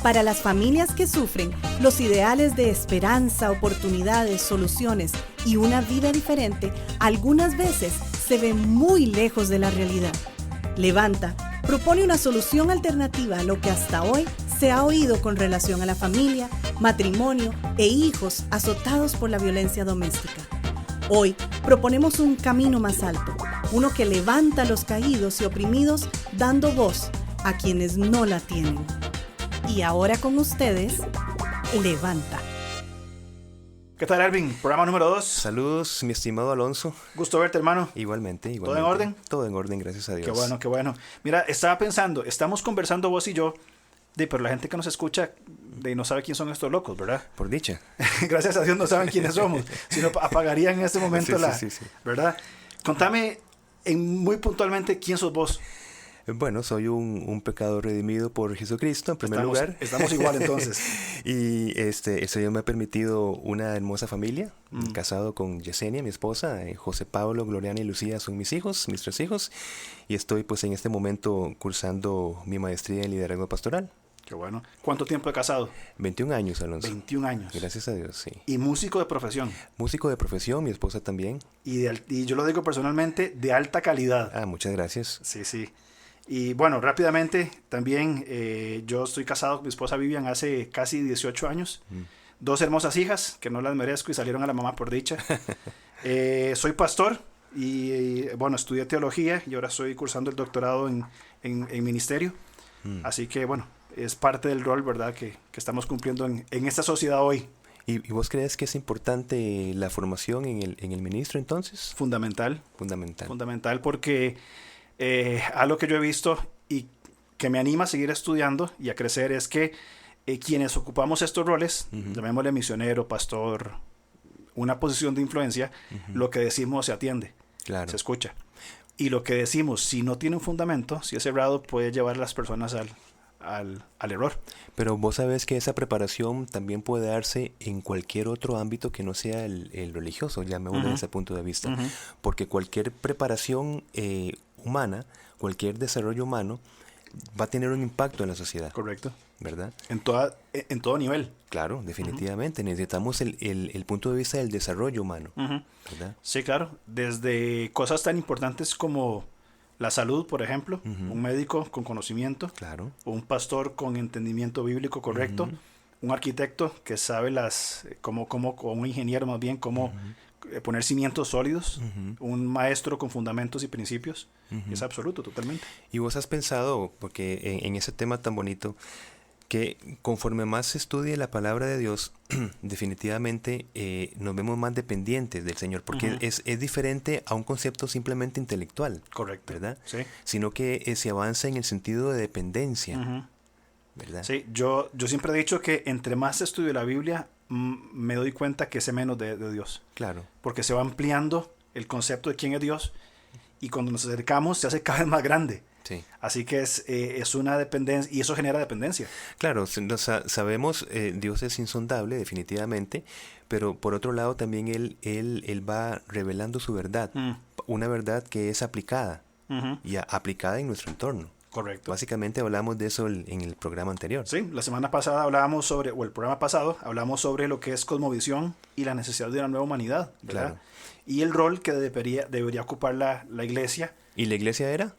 Para las familias que sufren, los ideales de esperanza, oportunidades, soluciones y una vida diferente algunas veces se ven muy lejos de la realidad. Levanta propone una solución alternativa a lo que hasta hoy se ha oído con relación a la familia, matrimonio e hijos azotados por la violencia doméstica. Hoy proponemos un camino más alto, uno que levanta a los caídos y oprimidos, dando voz a quienes no la tienen. Y ahora con ustedes, Levanta. ¿Qué tal, Ervin? Programa número 2. Saludos, mi estimado Alonso. Gusto verte, hermano. Igualmente. ¿Todo en orden? Todo en orden, gracias a Dios. Qué bueno. Mira, estaba pensando, estamos conversando vos y yo, pero la gente que nos escucha no sabe quién son estos locos, ¿verdad? Por dicha. Gracias a Dios no saben quiénes somos, sino apagarían en este momento sí. ¿verdad? Contame muy puntualmente quién sos vos. Bueno, soy un pecador redimido por Jesucristo, en primer lugar. Estamos igual, entonces. Y el Señor me ha permitido una hermosa familia, casado con Yesenia, mi esposa, José Pablo, Gloriana y Lucía son mis hijos, mis 3 hijos, y estoy pues en este momento cursando mi maestría en liderazgo pastoral. Qué bueno. ¿Cuánto tiempo de casado? 21 años, Alonso. 21 años. Gracias a Dios, sí. ¿Y músico de profesión? Músico de profesión, mi esposa también. Y yo lo digo personalmente, de alta calidad. Ah, muchas gracias. Sí. Y bueno, rápidamente, también yo estoy casado con mi esposa Vivian hace casi 18 años. 2 hermosas hijas, que no las merezco y salieron a la mamá por dicha. Soy pastor y bueno, estudié teología y ahora estoy cursando el doctorado en ministerio. Así que bueno, es parte del rol, ¿verdad?, que estamos cumpliendo en esta sociedad hoy. ¿Y vos crees que es importante la formación en el ministro entonces? Fundamental porque algo que yo he visto y que me anima a seguir estudiando y a crecer es que quienes ocupamos estos roles, llamémosle misionero, pastor, una posición de influencia, lo que decimos se atiende, se escucha. Y lo que decimos, si no tiene un fundamento, si es errado, puede llevar a las personas al error. Pero vos sabés que esa preparación también puede darse en cualquier otro ámbito que no sea el religioso, llamémoslo desde ese punto de vista. Porque cualquier preparación humana, cualquier desarrollo humano va a tener un impacto en la sociedad. Correcto. ¿Verdad? En todo nivel. Claro, definitivamente. Necesitamos el punto de vista del desarrollo humano. ¿Verdad? Sí, claro. Desde cosas tan importantes como la salud, por ejemplo, un médico con conocimiento, claro, o un pastor con entendimiento bíblico correcto, un arquitecto que sabe o un ingeniero más bien, cómo poner cimientos sólidos, un maestro con fundamentos y principios, es absoluto, totalmente. Y vos has pensado, porque en ese tema tan bonito, que conforme más se estudie la palabra de Dios, definitivamente nos vemos más dependientes del Señor, porque es diferente a un concepto simplemente intelectual. Correcto. ¿Verdad? Sí. Sino que se avanza en el sentido de dependencia. ¿Verdad? Sí, yo siempre he dicho que entre más estudio la Biblia, me doy cuenta que sé menos de Dios. Claro. Porque se va ampliando el concepto de quién es Dios y cuando nos acercamos se hace cada vez más grande. Sí. Así que es una dependencia y eso genera dependencia. Claro, sabemos, Dios es insondable definitivamente, pero por otro lado también Él va revelando su verdad, una verdad que es aplicada y aplicada en nuestro entorno. Correcto. Básicamente hablamos de eso en el programa anterior. Sí, la semana pasada el programa pasado hablamos sobre lo que es cosmovisión y la necesidad de una nueva humanidad, ¿verdad? Claro. Y el rol que debería ocupar la iglesia. ¿Y la iglesia era?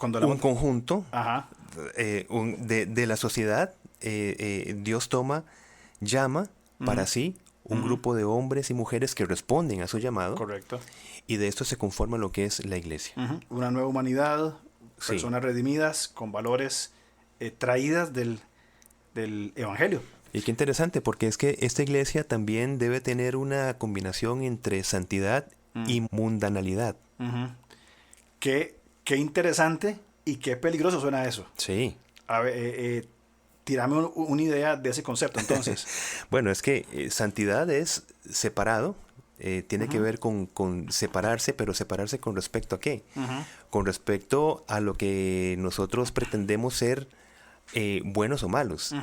Un conjunto de la sociedad. Dios llama para sí un grupo de hombres y mujeres que responden a su llamado. Correcto. Y de esto se conforma lo que es la iglesia. Una nueva humanidad, personas redimidas con valores traídas del evangelio. Y qué interesante, porque es que esta iglesia también debe tener una combinación entre santidad y mundanalidad. Qué interesante y qué peligroso suena eso. Sí. A ver, tírame una idea de ese concepto, entonces. Bueno, es que santidad es separado, tiene que ver con separarse, pero separarse con respecto a qué? Con respecto a lo que nosotros pretendemos ser buenos o malos.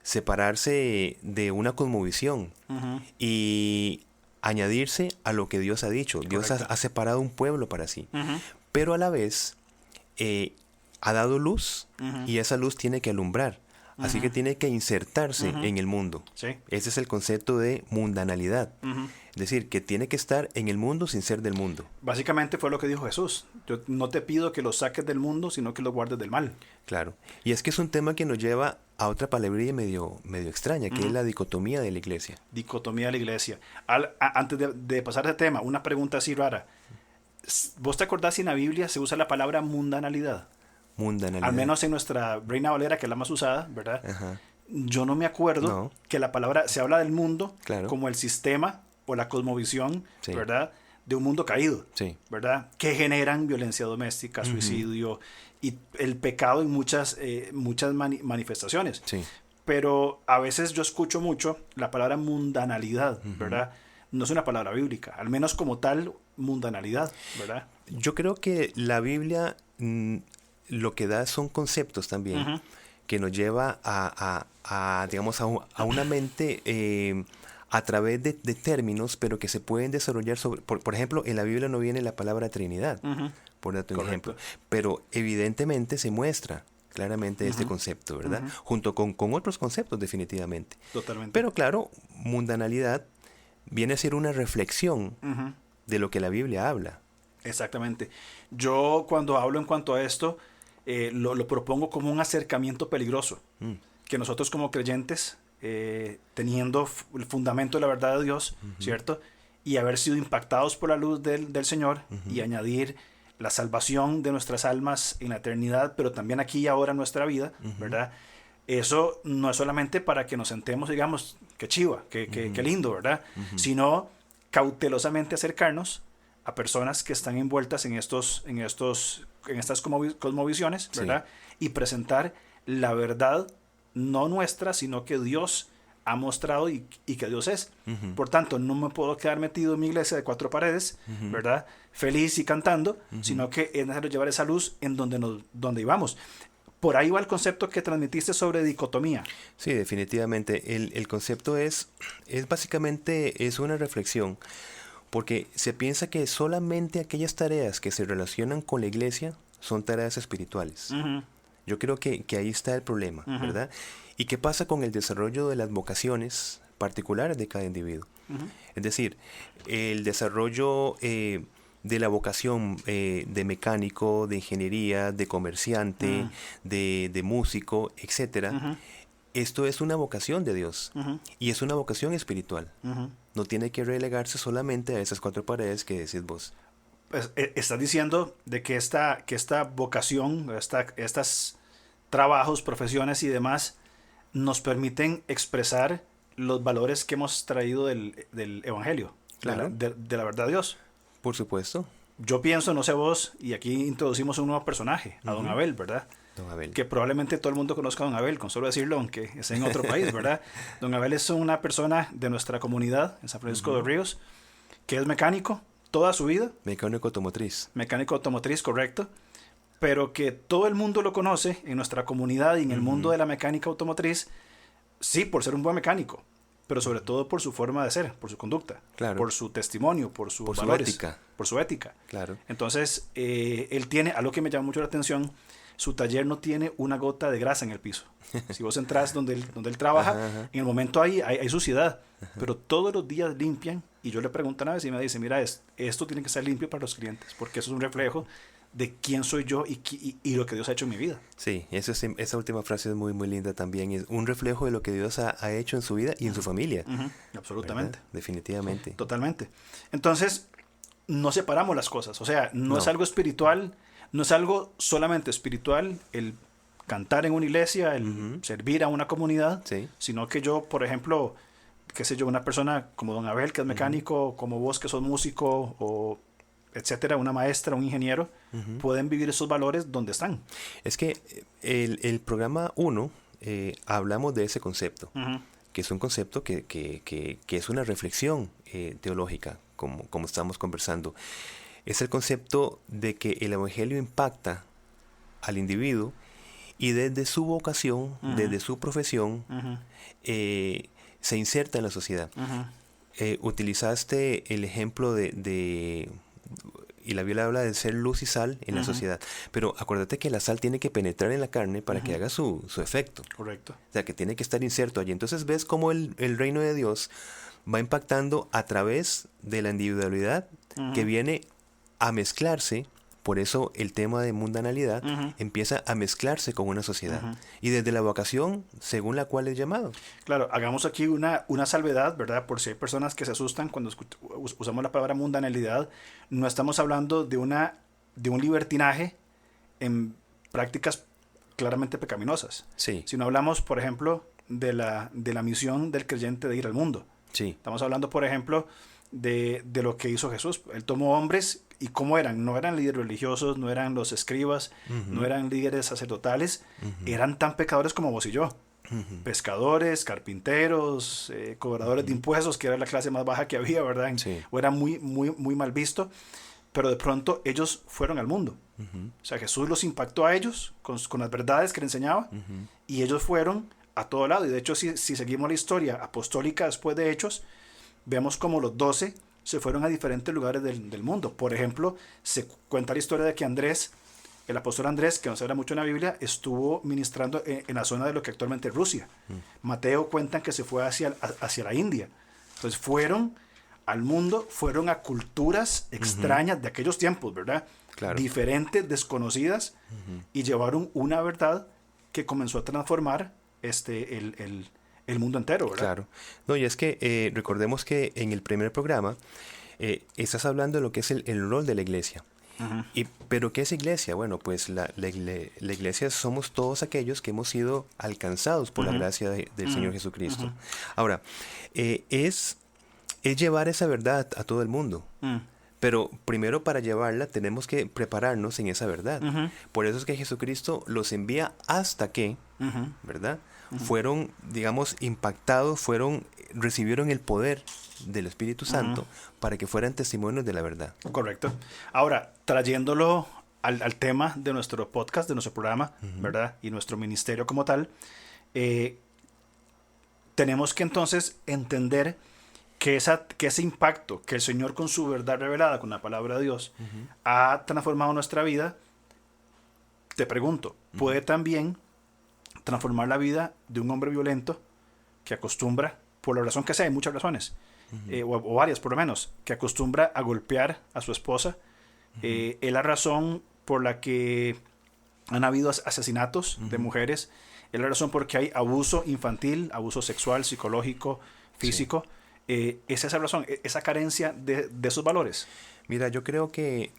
Separarse de una cosmovisión y añadirse a lo que Dios ha dicho. Correcto. Dios ha separado un pueblo para sí, pero a la vez ha dado luz y esa luz tiene que alumbrar Así que tiene que insertarse en el mundo. Sí. Ese es el concepto de mundanalidad. Es decir, que tiene que estar en el mundo sin ser del mundo. Básicamente fue lo que dijo Jesús. Yo no te pido que lo saques del mundo, sino que lo guardes del mal. Claro. Y es que es un tema que nos lleva a otra palabrilla medio extraña, que es la dicotomía de la iglesia. Dicotomía de la iglesia. Antes de pasar a ese tema, una pregunta así rara. ¿Vos te acordás si en la Biblia se usa la palabra mundanalidad? Mundanalidad. Al menos en nuestra Reina Valera, que es la más usada, ¿verdad? Ajá. Yo no me acuerdo que la palabra, se habla del mundo como el sistema o la cosmovisión, ¿verdad? De un mundo caído, ¿verdad? Que generan violencia doméstica, suicidio y el pecado en muchas manifestaciones. Sí. Pero a veces yo escucho mucho la palabra mundanalidad, ¿verdad? No es una palabra bíblica, al menos como tal, mundanalidad, ¿verdad? Yo creo que la Biblia lo que da son conceptos también que nos lleva digamos, a una mente a través de términos, pero que se pueden desarrollar sobre... Por ejemplo, en la Biblia no viene la palabra Trinidad, por darte un ejemplo. Pero evidentemente se muestra claramente este concepto, ¿verdad? Junto con otros conceptos, definitivamente. Totalmente. Pero claro, mundanalidad viene a ser una reflexión de lo que la Biblia habla. Exactamente. Yo cuando hablo en cuanto a esto, lo propongo como un acercamiento peligroso. Que nosotros como creyentes, teniendo el fundamento de la verdad de Dios, ¿cierto? Y haber sido impactados por la luz del Señor y añadir la salvación de nuestras almas en la eternidad, pero también aquí y ahora en nuestra vida, ¿verdad? Eso no es solamente para que nos sentemos y digamos, qué chiva, qué lindo, ¿verdad? Sino cautelosamente acercarnos a personas que están envueltas en estas cosmovisiones, ¿verdad? Y presentar la verdad, no nuestra, sino que Dios ha mostrado y que Dios es. Por tanto, no me puedo quedar metido en mi iglesia de 4 paredes, ¿verdad? Feliz y cantando, sino que es necesario llevar esa luz en donde íbamos. Por ahí va el concepto que transmitiste sobre dicotomía. Sí, definitivamente. El concepto es básicamente una reflexión, porque se piensa que solamente aquellas tareas que se relacionan con la iglesia son tareas espirituales. Yo creo que ahí está el problema, ¿verdad? ¿Y qué pasa con el desarrollo de las vocaciones particulares de cada individuo? Es decir, el desarrollo de la vocación de mecánico, de ingeniería, de comerciante, de músico, etcétera. Esto es una vocación de Dios y es una vocación espiritual. No tiene que relegarse solamente a esas 4 paredes que decís vos. Pues, estás diciendo de que esta vocación, estas trabajos, profesiones y demás nos permiten expresar los valores que hemos traído del Evangelio, claro, de la verdad de Dios. Por supuesto. Yo pienso, no sé vos, y aquí introducimos un nuevo personaje, a Don Abel, ¿verdad? Don Abel. Que probablemente todo el mundo conozca a Don Abel, con solo decirlo, aunque es en otro país, ¿verdad? Don Abel es una persona de nuestra comunidad en San Francisco de Ríos, que es mecánico toda su vida. Mecánico automotriz. Mecánico automotriz, correcto. Pero que todo el mundo lo conoce en nuestra comunidad y en el mundo de la mecánica automotriz, sí, por ser un buen mecánico, pero sobre todo por su forma de ser, por su conducta, claro, por su testimonio, por sus valores, su ética. Por su ética. Claro. Entonces, él tiene, algo que me llama mucho la atención, su taller no tiene una gota de grasa en el piso. Si vos entras donde él trabaja, en el momento hay suciedad, pero todos los días limpian, y yo le pregunto una vez y me dice, mira, esto tiene que ser limpio para los clientes, porque eso es un reflejo de quién soy yo y lo que Dios ha hecho en mi vida. Sí, esa última frase es muy, muy linda también. Es un reflejo de lo que Dios ha hecho en su vida y en su familia. Absolutamente. ¿Verdad? Definitivamente. Totalmente. Entonces, no separamos las cosas. O sea, no es algo espiritual, no es algo solamente espiritual el cantar en una iglesia, el servir a una comunidad, sino que yo, por ejemplo, qué sé yo, una persona como Don Abel, que es mecánico, como vos, que sos músico, o etcétera, una maestra, un ingeniero, pueden vivir esos valores donde están. Es que el programa 1 hablamos de ese concepto, que es un concepto que es una reflexión teológica, como estamos conversando. Es el concepto de que el Evangelio impacta al individuo y desde su vocación, desde su profesión, se inserta en la sociedad. Utilizaste el ejemplo de y la Biblia habla de ser luz y sal en la sociedad. Pero acuérdate que la sal tiene que penetrar en la carne para que haga su efecto. Correcto. O sea, que tiene que estar inserto allí. Entonces ves cómo el reino de Dios va impactando a través de la individualidad que viene a mezclarse. Por eso el tema de mundanalidad empieza a mezclarse con una sociedad. Y desde la vocación, según la cual es llamado. Claro, hagamos aquí una salvedad, ¿verdad? Por si hay personas que se asustan cuando usamos la palabra mundanalidad, no estamos hablando de un libertinaje en prácticas claramente pecaminosas. Sí. Sino hablamos, por ejemplo, de la misión del creyente de ir al mundo. Sí. Estamos hablando, por ejemplo, de lo que hizo Jesús. Él tomó hombres, ¿y cómo eran? No eran líderes religiosos, no eran los escribas, no eran líderes sacerdotales, eran tan pecadores como vos y yo. Pescadores, carpinteros, cobradores de impuestos, que era la clase más baja que había, ¿verdad? Sí. O era muy, muy, muy mal visto, pero de pronto ellos fueron al mundo. O sea, Jesús los impactó a ellos con las verdades que le enseñaba, y ellos fueron a todo lado. Y de hecho, si seguimos la historia apostólica después de Hechos, vemos como los 12 se fueron a diferentes lugares del mundo. Por ejemplo, se cuenta la historia de que Andrés, el apóstol Andrés, que no se habla mucho en la Biblia, estuvo ministrando en la zona de lo que actualmente es Rusia. Mateo cuentan que se fue hacia la India. Entonces fueron al mundo, fueron a culturas extrañas de aquellos tiempos, ¿verdad? Claro. Diferentes, desconocidas, y llevaron una verdad que comenzó a transformar el mundo entero, ¿verdad? Claro. No, y es que recordemos que en el primer programa estás hablando de lo que es el rol de la iglesia. ¿Pero qué es iglesia? Bueno, pues la iglesia somos todos aquellos que hemos sido alcanzados por la gracia del Señor Jesucristo. Ahora, es llevar esa verdad a todo el mundo. Pero primero, para llevarla tenemos que prepararnos en esa verdad. Por eso es que Jesucristo los envía hasta que, ¿verdad? Fueron, digamos, impactados, recibieron el poder del Espíritu Santo para que fueran testimonios de la verdad. Correcto. Ahora, trayéndolo al tema de nuestro podcast, de nuestro programa, ¿verdad? Y nuestro ministerio como tal, tenemos que entonces entender que ese impacto que el Señor con su verdad revelada, con la palabra de Dios, ha transformado nuestra vida. Te pregunto, ¿puede también transformar la vida de un hombre violento que acostumbra, por la razón que sea, hay muchas razones, o varias por lo menos, que acostumbra a golpear a su esposa? Es la razón por la que han habido asesinatos de mujeres, es la razón por la que hay abuso infantil, abuso sexual, psicológico, físico. ¿Es esa razón, esa carencia de esos valores? Mira, yo creo que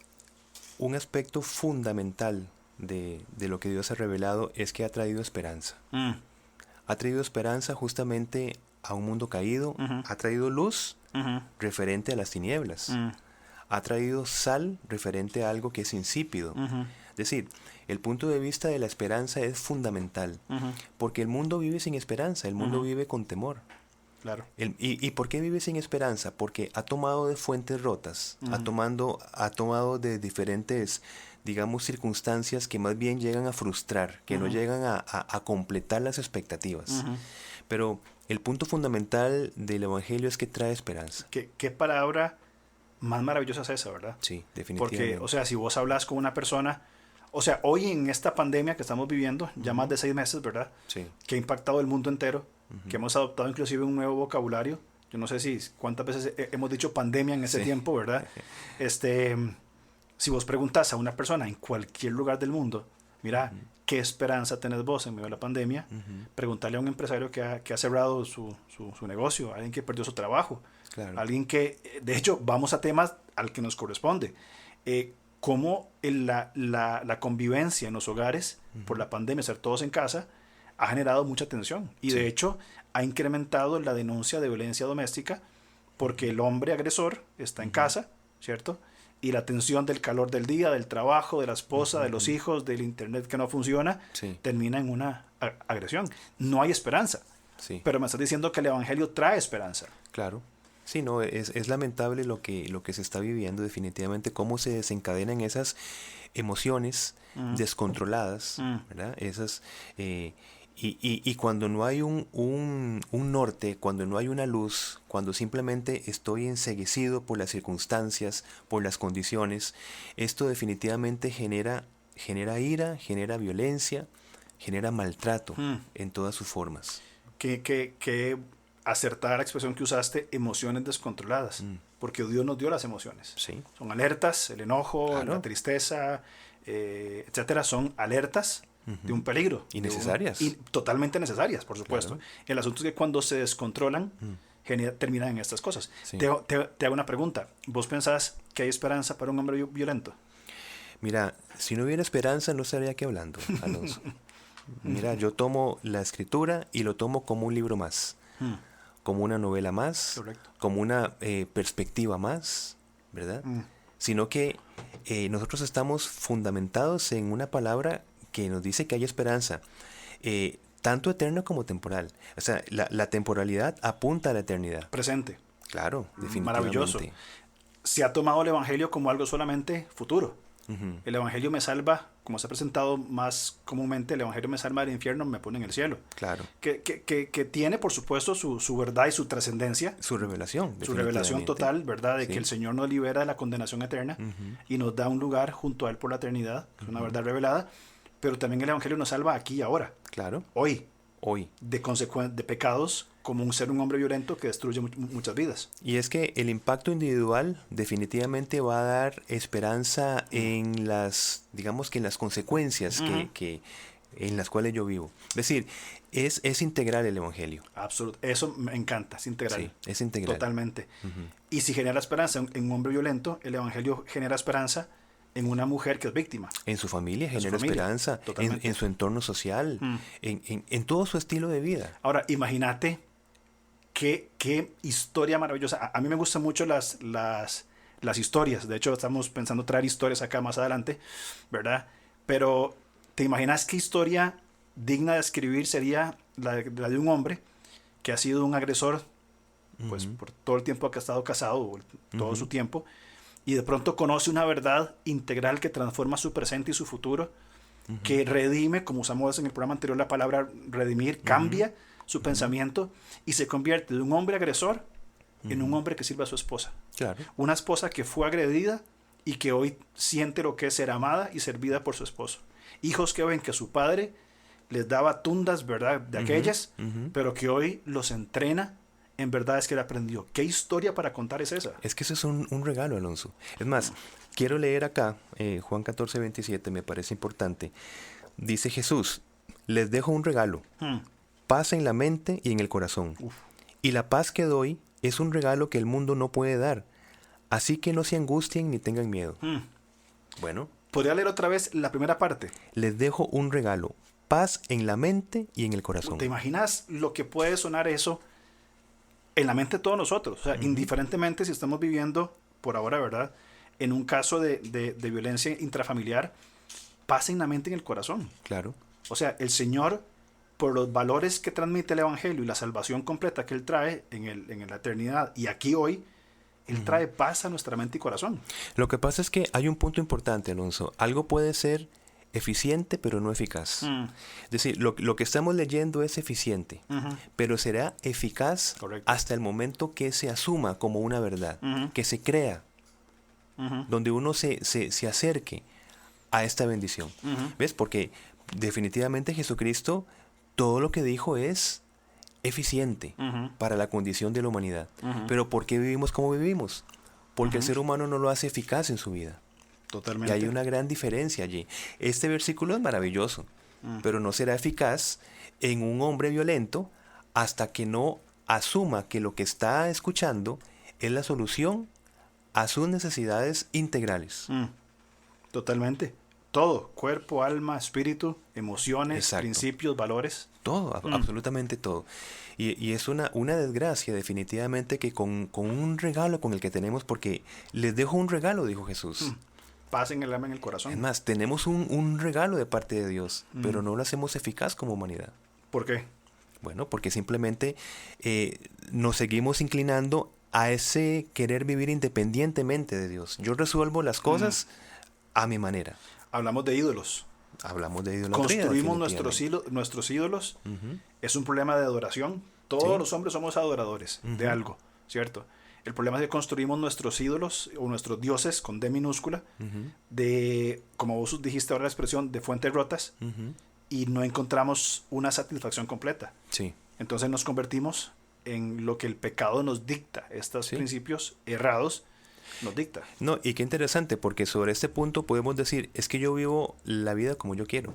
un aspecto fundamental de lo que Dios ha revelado es que ha traído esperanza. Ha traído esperanza justamente a un mundo caído, ha traído luz referente a las tinieblas, ha traído sal referente a algo que es insípido. Es decir, el punto de vista de la esperanza es fundamental, porque el mundo vive sin esperanza, el mundo vive con temor. Claro. ¿Y por qué vive sin esperanza? Porque ha tomado de fuentes rotas, ha tomado de diferentes, digamos, circunstancias que más bien llegan a frustrar, que no llegan a completar las expectativas. Pero el punto fundamental del Evangelio es que trae esperanza. ¿Qué palabra más maravillosa es esa, verdad? Sí, definitivamente. Porque, o sea, si vos hablas con una persona, o sea, hoy en esta pandemia que estamos viviendo, ya más de 6 meses, ¿verdad? Sí. Que ha impactado el mundo entero, que hemos adoptado inclusive un nuevo vocabulario. Yo no sé cuántas veces hemos dicho pandemia en ese tiempo, ¿verdad? Si vos preguntas a una persona en cualquier lugar del mundo, mira, ¿qué esperanza tenés vos en medio de la pandemia? Preguntarle a un empresario que ha cerrado su negocio, a alguien que perdió su trabajo, alguien que, de hecho, vamos a temas al que nos corresponde. Cómo la convivencia en los hogares por la pandemia, ser todos en casa, ha generado mucha tensión y de hecho ha incrementado la denuncia de violencia doméstica porque el hombre agresor está en casa, ¿cierto? Y la tensión del calor del día, del trabajo, de la esposa, de los hijos, del internet que no funciona, termina en una agresión. No hay esperanza, pero me estás diciendo que el Evangelio trae esperanza. Claro. Sí, no, es lamentable lo que se está viviendo, definitivamente, cómo se desencadenan esas emociones descontroladas, ¿verdad? Y cuando no hay un norte, cuando no hay una luz, cuando simplemente estoy enceguecido por las circunstancias, por las condiciones, esto definitivamente genera ira, genera violencia, genera maltrato en todas sus formas. Que acertada la expresión que usaste, emociones descontroladas, porque Dios nos dio las emociones. Sí. Son alertas, el enojo, claro. la tristeza, etcétera, son alertas de un peligro. Y necesarias. Y totalmente necesarias, por supuesto. Claro. El asunto es que cuando se descontrolan, terminan en estas cosas. Sí. Te hago una pregunta. ¿Vos pensás que hay esperanza para un hombre violento? Mira, si no hubiera esperanza, no estaría aquí hablando, Alonso. Mira, yo tomo la escritura y lo tomo como un libro más, como una novela más, correcto, como una perspectiva más, ¿verdad? Sino que nosotros estamos fundamentados en una palabra que nos dice que hay esperanza, tanto eterna como temporal. O sea, la temporalidad apunta a la eternidad. Presente. Claro, definitivamente. Maravilloso. Se ha tomado el Evangelio como algo solamente futuro. El Evangelio me salva, como se ha presentado más comúnmente, el Evangelio me salva del infierno, me pone en el cielo. Claro. Que tiene, por supuesto, su verdad y su trascendencia. Su revelación. Su revelación total, ¿verdad? De que el Señor nos libera de la condenación eterna y nos da un lugar junto a Él por la eternidad. Es una verdad revelada. Pero también el Evangelio nos salva aquí y ahora. Claro. Hoy. De pecados, como un hombre violento que destruye muchas vidas. Y es que el impacto individual definitivamente va a dar esperanza en las, digamos que en las consecuencias que en las cuales yo vivo. Es decir, es integral el Evangelio. Absoluto. Eso me encanta, es integral. Sí, es integral. Totalmente. Y si genera esperanza en un hombre violento, el Evangelio genera esperanza en una mujer que es víctima. En su familia genera esperanza, en su entorno social, en todo su estilo de vida. Ahora, imagínate qué historia maravillosa. A mí me gustan mucho las historias. De hecho, estamos pensando traer historias acá más adelante, ¿verdad? Pero, ¿te imaginas qué historia digna de escribir sería la de un hombre que ha sido un agresor, pues, por todo el tiempo que ha estado casado, todo su tiempo, y de pronto conoce una verdad integral que transforma su presente y su futuro, que redime, como usamos en el programa anterior la palabra redimir, cambia su pensamiento y se convierte de un hombre agresor en un hombre que sirve a su esposa. Claro. Una esposa que fue agredida y que hoy siente lo que es ser amada y servida por su esposo. Hijos que ven que su padre les daba tundas, ¿verdad?, de aquellas, pero que hoy los entrena en verdades que él aprendió. ¿Qué historia para contar es esa? Es que eso es un regalo, Alonso. Es más, quiero leer acá, Juan 14, 27, me parece importante. Dice Jesús, les dejo un regalo, paz en la mente y en el corazón. Y la paz que doy es un regalo que el mundo no puede dar. Así que no se angustien ni tengan miedo. Bueno. ¿Podría leer otra vez la primera parte? Les dejo un regalo, paz en la mente y en el corazón. ¿Te imaginas lo que puede sonar eso en la mente de todos nosotros? O sea, indiferentemente si estamos viviendo, por ahora, ¿verdad?, en un caso de violencia intrafamiliar, paz en la mente y en el corazón. Claro. O sea, el Señor, por los valores que transmite el Evangelio y la salvación completa que Él trae en la eternidad y aquí hoy, Él trae paz a nuestra mente y corazón. Lo que pasa es que hay un punto importante, Alonso. Algo puede ser eficiente, pero no eficaz. Es decir, lo que estamos leyendo es eficiente, pero será eficaz hasta el momento que se asuma como una verdad, que se crea, donde uno se acerque a esta bendición. ¿Ves? Porque definitivamente Jesucristo, todo lo que dijo es eficiente para la condición de la humanidad. Pero ¿por qué vivimos como vivimos? Porque el ser humano no lo hace eficaz en su vida. Totalmente. Y hay una gran diferencia allí. Este versículo es maravilloso, pero no será eficaz en un hombre violento hasta que no asuma que lo que está escuchando es la solución a sus necesidades integrales. Totalmente. Todo, cuerpo, alma, espíritu, emociones, Exacto. Principios, valores. Todo, absolutamente todo. Y es una desgracia definitivamente que con un regalo con el que tenemos, porque les dejo un regalo, dijo Jesús. Paz en el alma, en el corazón. Es más, tenemos un regalo de parte de Dios, pero no lo hacemos eficaz como humanidad. ¿Por qué? Bueno, porque simplemente nos seguimos inclinando a ese querer vivir independientemente de Dios. Yo resuelvo las cosas a mi manera. Hablamos de ídolos. Hablamos de idolatría. Construimos nuestros ídolos. Es un problema de adoración. Todos los hombres somos adoradores de algo, ¿cierto? El problema es que construimos nuestros ídolos o nuestros dioses con D minúscula, de, como vos dijiste ahora la expresión, de fuentes rotas, y no encontramos una satisfacción completa. Sí. Entonces nos convertimos en lo que el pecado nos dicta, estos principios errados nos dicta. No, y qué interesante, porque sobre este punto podemos decir, es que yo vivo la vida como yo quiero.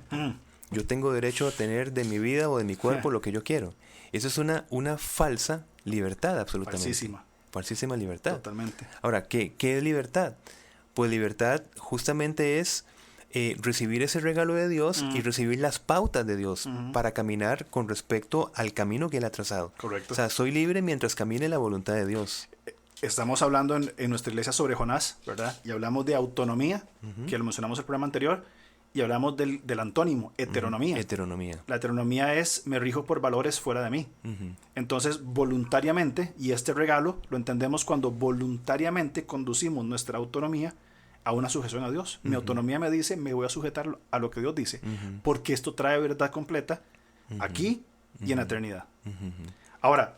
Yo tengo derecho a tener de mi vida o de mi cuerpo lo que yo quiero. Eso es una falsa libertad, absolutamente. Falsísima libertad. Totalmente. Ahora, ¿qué es libertad? Pues libertad justamente es recibir ese regalo de Dios y recibir las pautas de Dios para caminar con respecto al camino que Él ha trazado. Correcto. O sea, soy libre mientras camine la voluntad de Dios. Estamos hablando en nuestra iglesia sobre Jonás, ¿verdad? Y hablamos de autonomía, que lo mencionamos en el programa anterior, y hablamos del antónimo, heteronomía. Heteronomía. La heteronomía es, me rijo por valores fuera de mí. Entonces, voluntariamente, y este regalo lo entendemos cuando voluntariamente conducimos nuestra autonomía a una sujeción a Dios. Mi autonomía me dice, me voy a sujetar a lo que Dios dice, porque esto trae verdad completa aquí y en la eternidad. Ahora,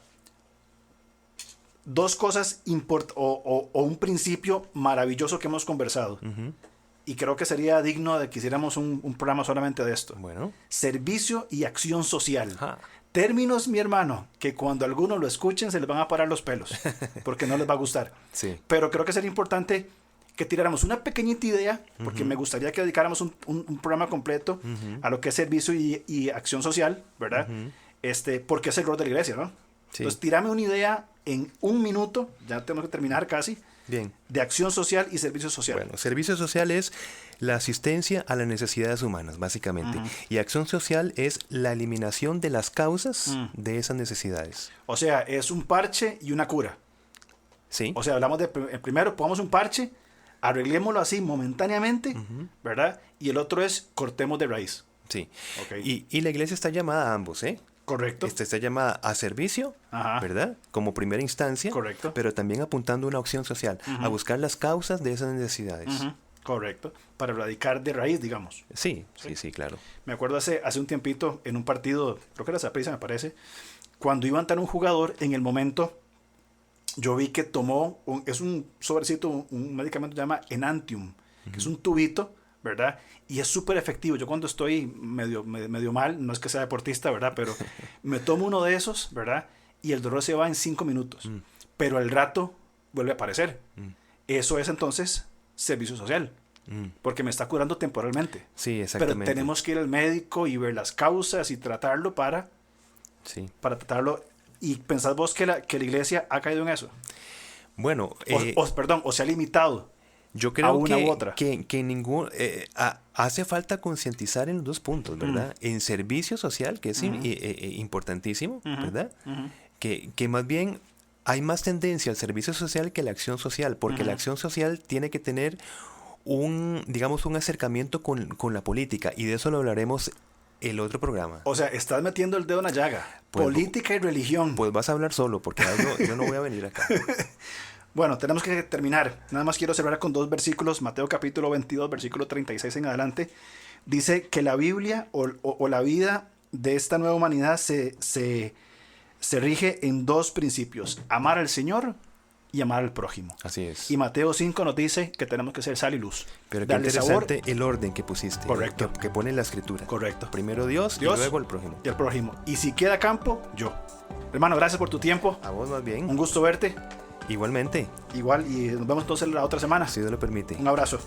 dos cosas o un principio maravilloso que hemos conversado. Y creo que sería digno de que hiciéramos un programa solamente de esto. Bueno. Servicio y acción social. Términos, mi hermano, que cuando algunos lo escuchen se les van a parar los pelos, porque no les va a gustar. Sí. Pero creo que sería importante que tiráramos una pequeñita idea, porque me gustaría que dedicáramos un programa completo a lo que es servicio y acción social, ¿verdad? Porque es el rol de la iglesia, ¿no? Sí. Entonces, tírame una idea en 1 minuto, ya tenemos que terminar casi. Bien. De acción social y servicio social. Bueno, servicio social es la asistencia a las necesidades humanas, básicamente. Y acción social es la eliminación de las causas de esas necesidades. O sea, es un parche y una cura. Sí. O sea, hablamos de, primero pongamos un parche, arreglémoslo así momentáneamente, ¿verdad? Y el otro es cortemos de raíz. Sí. Okay. Y la iglesia está llamada a ambos, ¿eh? Correcto. Está llamada a servicio, ¿verdad? Como primera instancia. Correcto. Pero también apuntando a una acción social, a buscar las causas de esas necesidades. Correcto. Para erradicar de raíz, digamos. Sí, claro. Me acuerdo hace un tiempito en un partido, creo que era Saprissa, me parece, cuando iba a entrar un jugador, en el momento yo vi que tomó, es un sobrecito, un medicamento que se llama Enantium, que es un tubito, ¿verdad? Y es súper efectivo. Yo cuando estoy medio mal, no es que sea deportista, ¿verdad? Pero me tomo uno de esos, ¿verdad? Y el dolor se va en 5 minutos. Pero al rato vuelve a aparecer. Eso es entonces servicio social. Porque me está curando temporalmente. Sí, exactamente. Pero tenemos que ir al médico y ver las causas y tratarlo para tratarlo. ¿Y pensás vos que la iglesia ha caído en eso? Bueno, o se ha limitado. Yo creo que ningún hace falta concientizar en los dos puntos, ¿verdad? En servicio social, que es importantísimo, ¿verdad? Que más bien hay más tendencia al servicio social que a la acción social, porque la acción social tiene que tener un acercamiento con la política, y de eso lo hablaremos el otro programa. O sea, estás metiendo el dedo en la llaga. Pues, política y religión. Pues vas a hablar solo, porque yo no voy a venir acá. Bueno, tenemos que terminar. Nada más quiero cerrar con 2 versículos. Mateo capítulo 22, versículo 36 en adelante. Dice que la Biblia o la vida de esta nueva humanidad se rige en 2 principios. Amar al Señor y amar al prójimo. Así es. Y Mateo 5 nos dice que tenemos que ser sal y luz. Pero qué interesante sabor, el orden que pusiste. Correcto. Que pone en la escritura. Correcto. Primero Dios y luego el prójimo. Y el prójimo. Y si queda campo, yo. Hermano, gracias por tu tiempo. A vos más bien. Un gusto verte. Igualmente. Igual, y nos vemos entonces la otra semana. Si Dios lo permite. Un abrazo.